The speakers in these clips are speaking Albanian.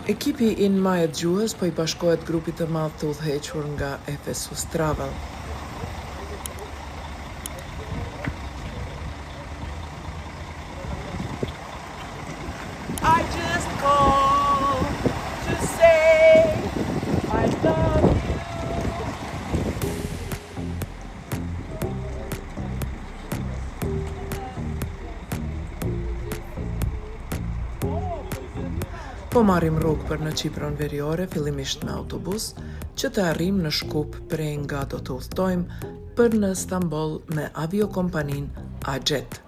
Ekipi i Majët Gjuhës po I bashkohet grupit të madh të udhëhequr nga Ephesus Travel. I just called to say I love you. Po marrim rrugë për në Qipron Veriore, fillimisht me autobus, që të arrim në Shkup, prej nga do të udhtojmë për në Stamboll me aviokompaninë Ajet.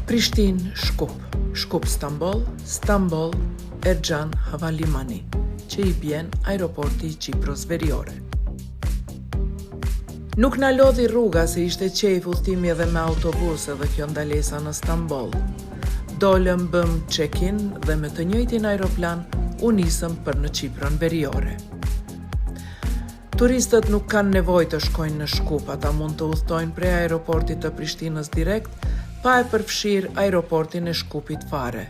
Prishtinë, Shkup, Shkup Stamboll, Stamboll Erxhan Havalimani, që I bjen aeroporti I Qipros Veriore. Nuk na lodhi rruga se ishte qejf udhtimi edhe me autobus edhe kjo ndalesa në Stamboll. Dolëm bëm check-in dhe me të njëjtin aeroplan u nisëm për në Qipron Veriore. Turistët nuk kanë nevojë të shkojnë në Shkup, ata mund të udhtojnë prej aeroportit të Prishtinës direkt, pa e përfshirë aeroportin e Shkupit fare.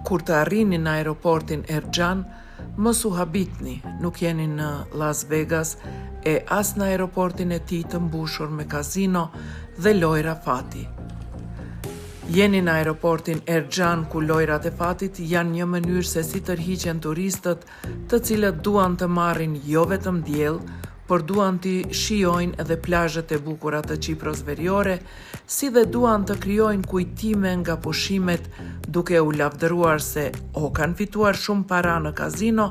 Kur të arrini në aeroportin Erxhan, mos u habitni, nuk jeni në Las Vegas e as në aeroportin e tij të mbushur me kazino dhe lojra fati. Jeni në aeroportin Erxhan ku lojrat e fatit janë një mënyrë se si tërhiqen turistët të cilët duan të marrin jo vetëm diell, por duan të shijojnë edhe plazhet e bukura të Qipros Veriore, si dhe duan të krijojnë kujtime nga pushimet duke u lavdëruar se o kanë fituar shumë para në kazino,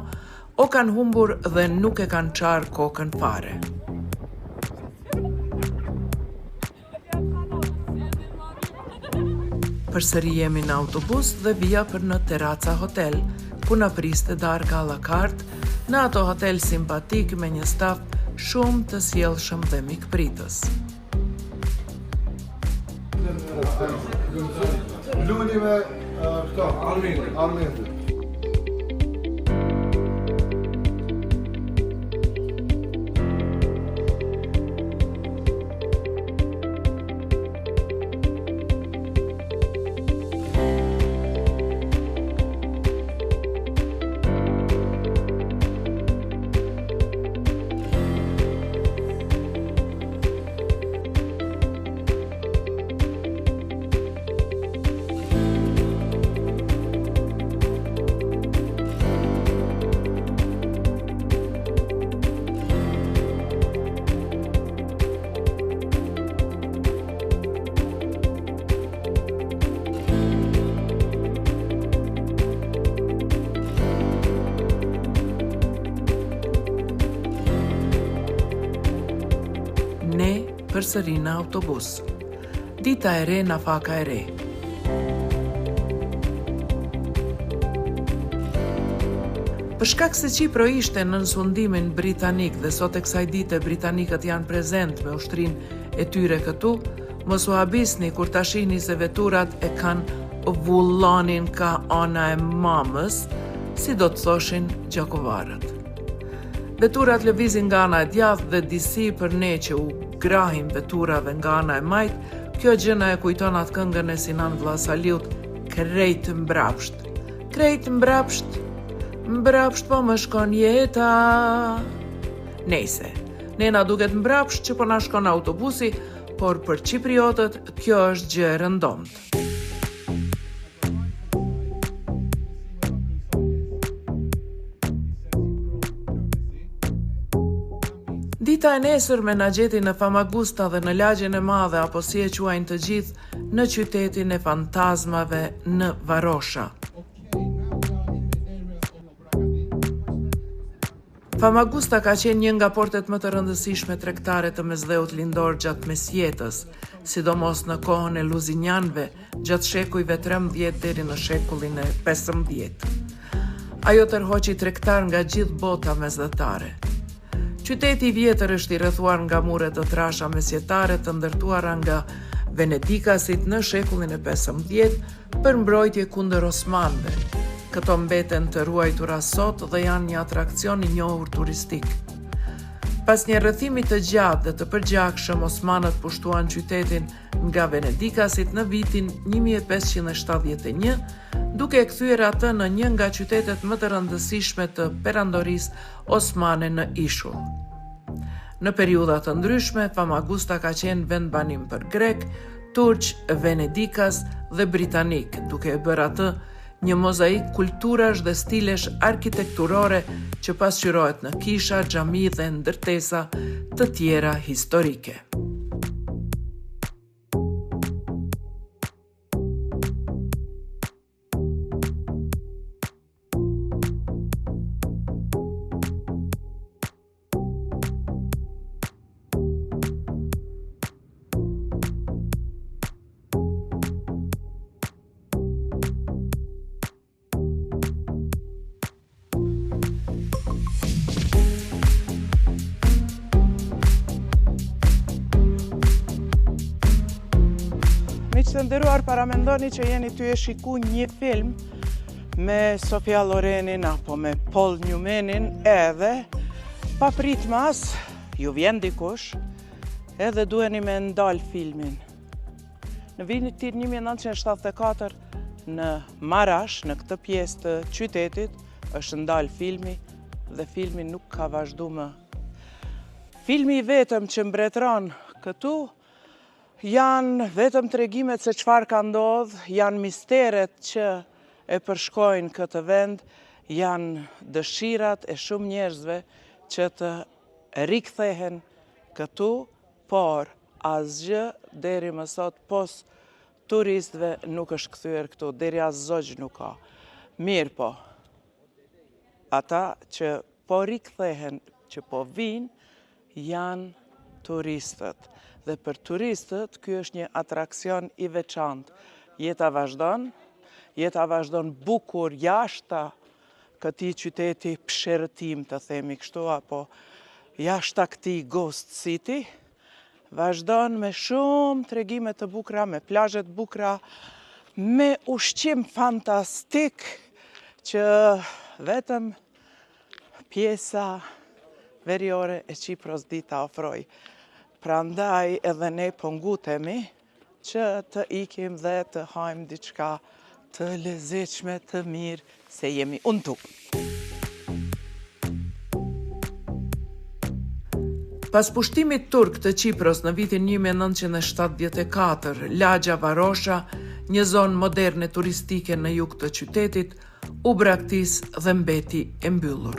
o kanë humbur dhe nuk e kanë qarë kokën fare. Përsëri jemi në autobus dhe vija për në Terraca Hotel, ku na priste darka à la carte, në ato hotel simpatik me një staf shumë të sjellshëm dhe mikpritës. Luni me këto, Armendë. Ne përsëri në autobus. Dita e re na faka e re. Për shkak se Qipro ishte në sundimin britanik dhe sot e kësaj dite britanikët janë prezent me ushtrinë e tyre këtu, mos u habisni kur ta shihni se veturat e kanë vullanin ka ana e mamës, si do të thoshin gjakovarët. Veturat lëvizin nga ana e djathtë dhe disi për ne që u grahim veturave nga ana e majt, kjo gjëna e kujton atë këngën e Sinan Vllazaliut, krejt mbrapsht. Krejt mbrapsht, mbrapsht po më shkon jeta. Nejse, ne na duket mbrapsht që po na shkon autobusi, por për qipriotët kjo është gjë e rëndomtë. Dita e nesër me na gjeti në Famagusta dhe në lagjen e madhe apo si e quajnë të gjithë në qytetin e fantazmave në Varosha. Famagusta ka qenë një nga portet më të rëndësishme tregtare të mesdheut lindor gjatë mesjetës, sidomos në kohën e luzinjanëve, gjatë shekujve 13 deri në shekullin e 15. Ajo tërhoqi tregtar nga gjithë bota mesdhetare. Qyteti I vjetër është I rrethuar nga mure të trasha mesjetare të ndërtuara nga venedikasit në shekullin e 15 për mbrojtje kundër osmanëve. Këto mbeten të ruajtura sot dhe janë një atrakcion i njohur turistik. Pas një rrëthimi të gjatë dhe të përgjakshëm, osmanët pushtuan qytetin nga venedikasit në vitin 1571, duke e kthyer atë në një nga qytetet më të rëndësishme të perandorisë osmane në ishull. Në periudha të ndryshme, Famagusta ka qenë vend banim për grek, turq, venedikas dhe britanik, duke e bërë atë një mozaik kulturash dhe stilesh arkitekturore që pasqyrohet në kisha, xhami dhe ndërtesa të tjera historike. Miq të nderuar, paramendoni që jeni ty e shiku një film me Sofia Lorenin apo me Paul Newmanin, edhe pa prit mas, ju vjen dikush, edhe duheni me ndal filmin. Në vitin 1974 në Marash, në këtë pjesë të qytetit, është ndal filmi dhe filmi nuk ka vazhdu më. Filmi i vetëm që mbretëron këtu janë vetëm tregimet se çfarë ka ndodhur, janë misteret që e përshkojnë këtë vend, janë dëshirat e shumë njerëzve që të rikthehen këtu, por asgjë deri më sot pos turistëve nuk është kthyer këtu, deri as zogj nuk ka. Mirë po, ata që po rikthehen, që po vinë, janë turistët. Dhe për turistët, ky është një atrakcion i veçantë. Jeta vazhdon bukur jashta këtij qyteti pësherëtim, të themi kështu, apo jashta këtij Ghost City, vazhdon me shumë tregime të bukura, me plazhe të bukura, me ushqim fantastik që vetëm pjesa veriore e Qipros di ta ofroj. Prandaj edhe ne po ngutemi që të ikim dhe të hajmë diçka të lezetshme, të mirë, se jemi untu. Pas pushtimit turk të Qipros në vitin 1974, lagja Varosha, një zonë moderne turistike në jug të qytetit, u braktis dhe mbeti e mbyllur.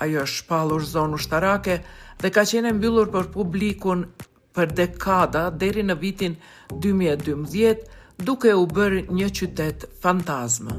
Ajo është shpallur zonë ushtarake dhe ka qenë mbyllur për publikun për dekada deri në vitin 2012, duke u bërë një qytet fantazmë.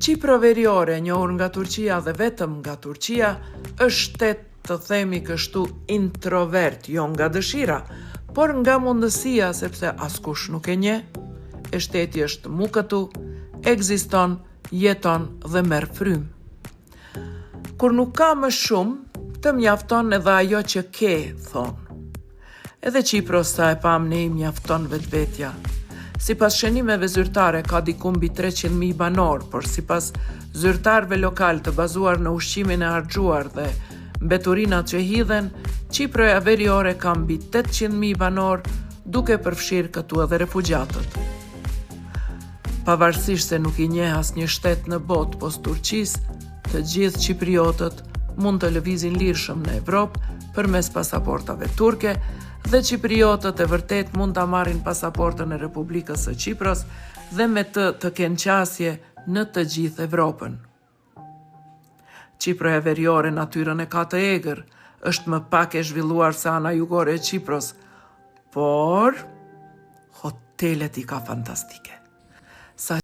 Qipro veriore, njohur nga Turqia dhe vetëm nga Turqia, është shtet, të themi kështu, introvert, jo nga dëshira, por nga mundësia, sepse askush nuk e njeh. E shteti është mu këtu, ekziston, jeton dhe merr frymë. Kur nuk ka më shumë, të mjafton edhe ajo që ke, thonë. Edhe Qipros, sa e pam ne, i mjafton vetvetja. Sipas shënimeve zyrtare ka diku mbi 300.000 banor, por sipas zyrtarëve lokal të bazuar në ushqimin e harxhuar dhe mbeturinat që hidhen, Qiproja veriore ka mbi 800.000 banor, duke përfshirë këtu edhe refugjatët. Pavarësisht se nuk i njeh asnjë shtet në botë post Turqisë, të gjithë qipriotët mund të lëvizin lirshëm në Evropë përmes pasaportave turke dhe qipriotët e vërtet mund ta marrin pasaportën e Republikës së Qipros dhe me të kenë qasje në të gjithë Evropën. Qipëra Veriore natyrën e ka të egër, është më pak e zhvilluar se ana jugore e Qipros, por hotelet i ka fantastike. Sa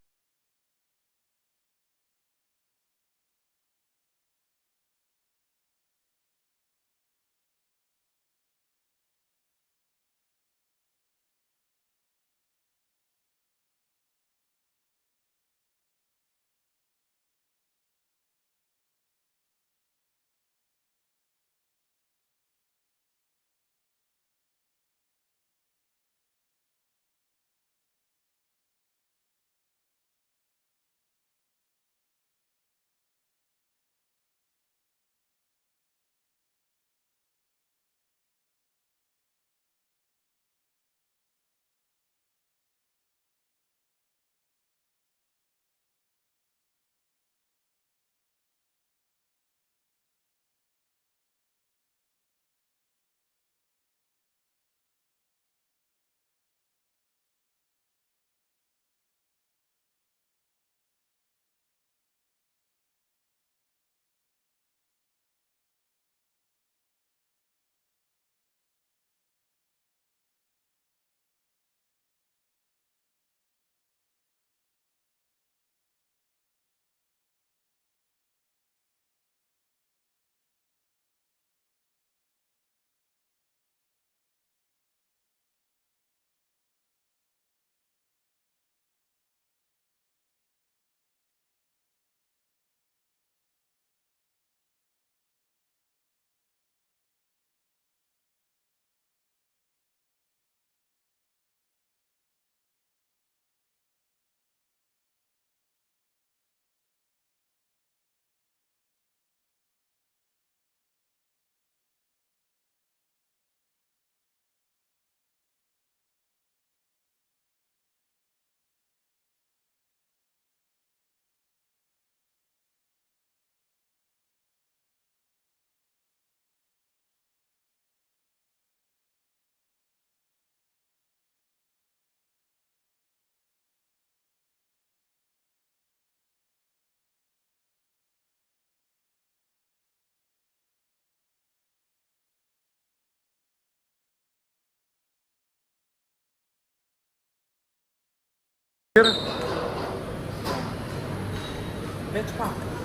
veç pak.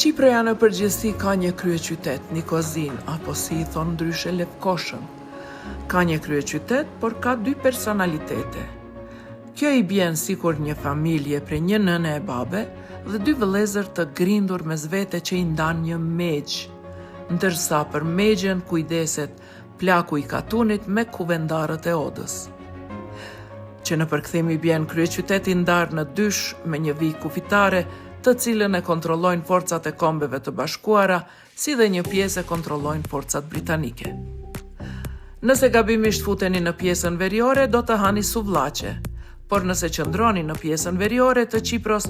Çipra në përgjithësi ka një kryeqytet, Nikozin, apo si i thon ndryshe Lefkoshën. Ka një kryeqytet, por ka 2 personalitete. Kjo i bjen sikur një familje prej një nëne e babe dhe 2 vëllezër të grindur mes vete që i ndan një megj, ndërsa për megjen kujdeset plaku i katunit me kuvendarët e odës. Që në përkthim i bjen kryeqyteti ndarë në 2 me një vijë kufitare, të cilën e kontrollojnë forcat e Kombeve të Bashkuara, si dhe një pjesë e kontrollojnë forcat britanike. Nëse gabimisht futeni në pjesën veriore, do të hani suvllaçe, por nëse qëndroni në pjesën veriore të Qipros,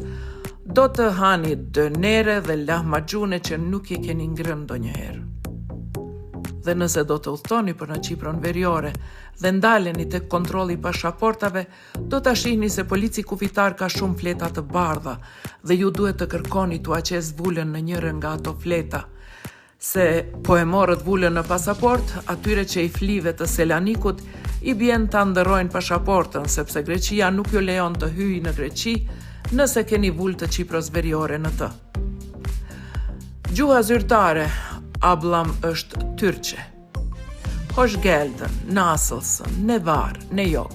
do të hani dënere dhe lahmacune që nuk i keni ngrënë ndonjëherë. Dhe nëse do të udhtoni për në Qipron veriore dhe ndaleni tek kontrolli i pasaportave, do ta shihni se polici kufitar ka shumë fleta të bardha dhe ju duhet të kërkoni t'u aqes vulën në njërin nga ato fleta, se po e morët vulën në pasaport, atyre që i flive të Selanikut i bjen ta ndërrojnë pasaportën, sepse Greqia nuk ju lejon të hyjë në Greqi nëse keni vulë të Qipros veriore në të. Gjuha zyrtare ablam është tyrqe. Hoş geldin, nasılsın, ne var, ne yok.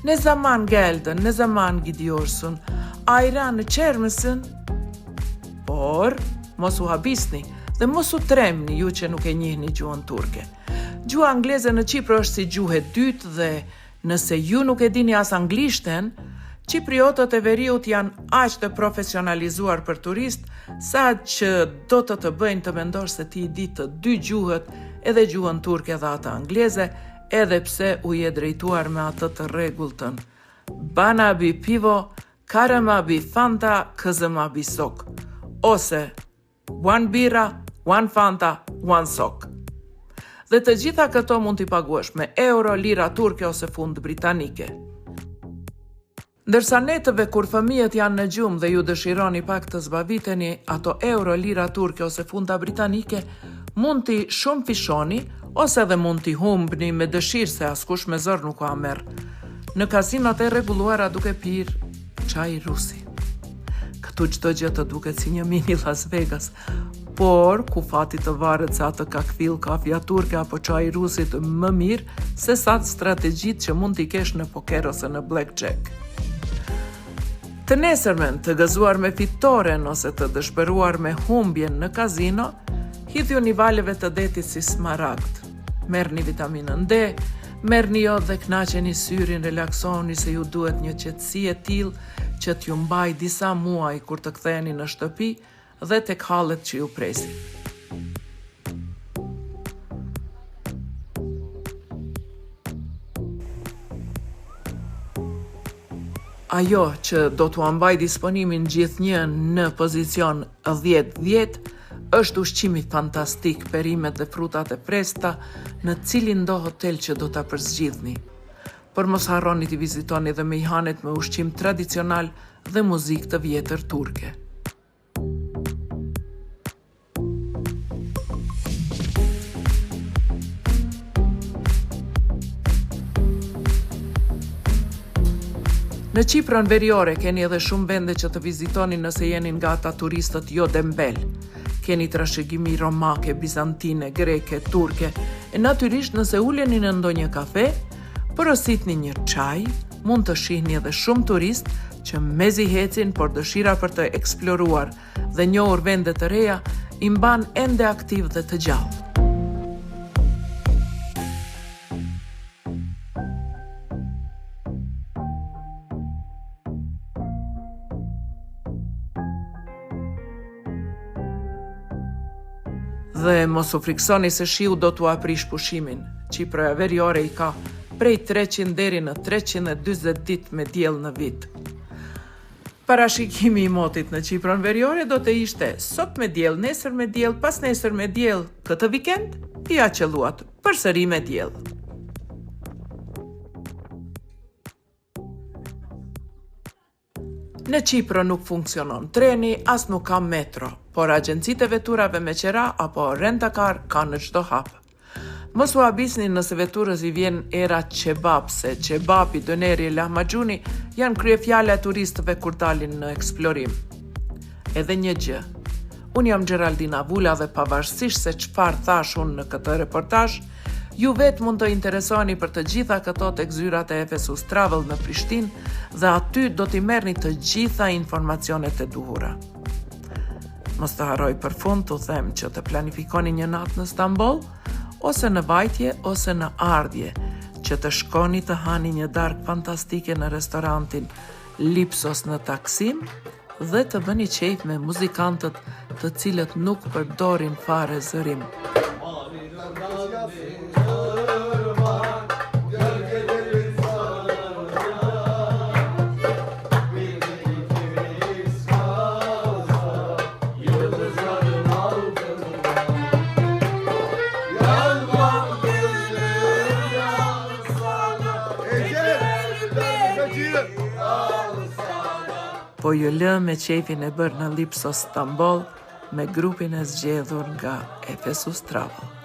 Ne zaman geldin, ne zaman gidiyorsun, ayranı içer misin? Por, mos u habisni dhe mos u tremni ju që nuk e njihni gjuhën turke. Gjuha angleze në Qipër është si gjuhë e dytë dhe nëse ju nuk e dini as anglishten, Qipriotët e veriut janë aq të profesionalizuar për turist, sa që do të bëjnë të mendosh se ti i di të 2 gjuhët, edhe gjuhën turke dhe atë angleze, edhe pse u je drejtuar me atë të rregulltën. Bana bi pivo, karama bi fanta, këzëma bi sok. Ose, one bira, one fanta, one sok. Dhe të gjitha këto mund t'i paguash me euro, lira turke ose fund britanike. Ndërsa netëve kur fëmijët janë në gjumë dhe ju dëshironi pak të zbaviteni ato euro, lira turke ose funda britanike, mund t'i shumë fishoni ose edhe mund t'i humbni me dëshirë se askush me zor nuk ka merr. Në kasinot e rregulluara duke pirë çaj rusi. Këtu çdo gjë të duket si një mini Las Vegas, por ku fati të varet se atë ka kthil kafja turke apo çaj rusit më mirë se sa strategjitë që mund t'i kesh në poker ose në blackjack. Të nesërmen të gëzuar me fitoren ose të dëshpëruar me humbjen në kazino, hidhjuni valeve të detit si smaragd. Merrni vitaminën D, merrni jod dhe kënaqeni syrin, relaksoni se ju duhet një qetësi e tillë që t'ju mbaj disa muaj kur të ktheheni në shtëpi dhe tek hallet që ju presin. Ajo që do t'u mbaj disponimin gjithnjë në pozicion 10-10 është ushqimi fantastik, perimet dhe frutat e freskëta në cilin do hotel që do ta përzgjidhni. Por mos harroni t'i vizitoni edhe mejhanet me ushqim tradicional dhe muzikë të vjetër turke. Në Qipron veriore keni edhe shumë vende që të vizitoni nëse jeni nga ata turistët jo dembel. Keni trashëgimi romake, bizantine, greke, turke, e natyrisht nëse uleni në ndonjë kafe, porositni një çaj, mund të shihni edhe shumë turist që mezi hecin, por dëshira për të eksploruar dhe njohur vende të reja i mban ende aktiv dhe të gjallë. Dhe mos u friksoni se shiu do t'u aprish pushimin. Qipëra veriore i ka prej 300 deri në 340 ditë me diell në vit. Parashikimi i motit në Qipron veriore do të ishte sot me diell, nesër me diell, pas nesër me diell, këtë vikend ja qelluat përsëri me diell. Në Qipro nuk funksionon treni, as nuk ka metro, por agjencitë e veturave me qera apo rentakar ka në çdo hap. Mos u habisni nëse veturës i vjen era qebab, se qebapi, dëneri e lahmacuni janë kryefjala e turistëve kur dalin në eksplorim. Edhe një gjë, Unë jam Geraldina Vula dhe pavarësisht se çfarë thash unë në këtë reportazh, ju vetë mund të interesoni për të gjitha këto tek zyrat e Efesus Travel në Prishtinë dhe aty do t'i merrni të gjitha informacionet e duhura. Mos të harroj për fund t'u them që të planifikoni një natë në Stamboll, ose në vajtje ose në ardhje, që të shkoni të hani një darkë fantastike në restorantin Lipsos në Taksim dhe të bëni qejf me muzikantët të cilët nuk përdorin fare zërim. Po ju lë me qefin e bërë në Lipsos Stamboll me grupin e zgjedhur nga Efesus Travel.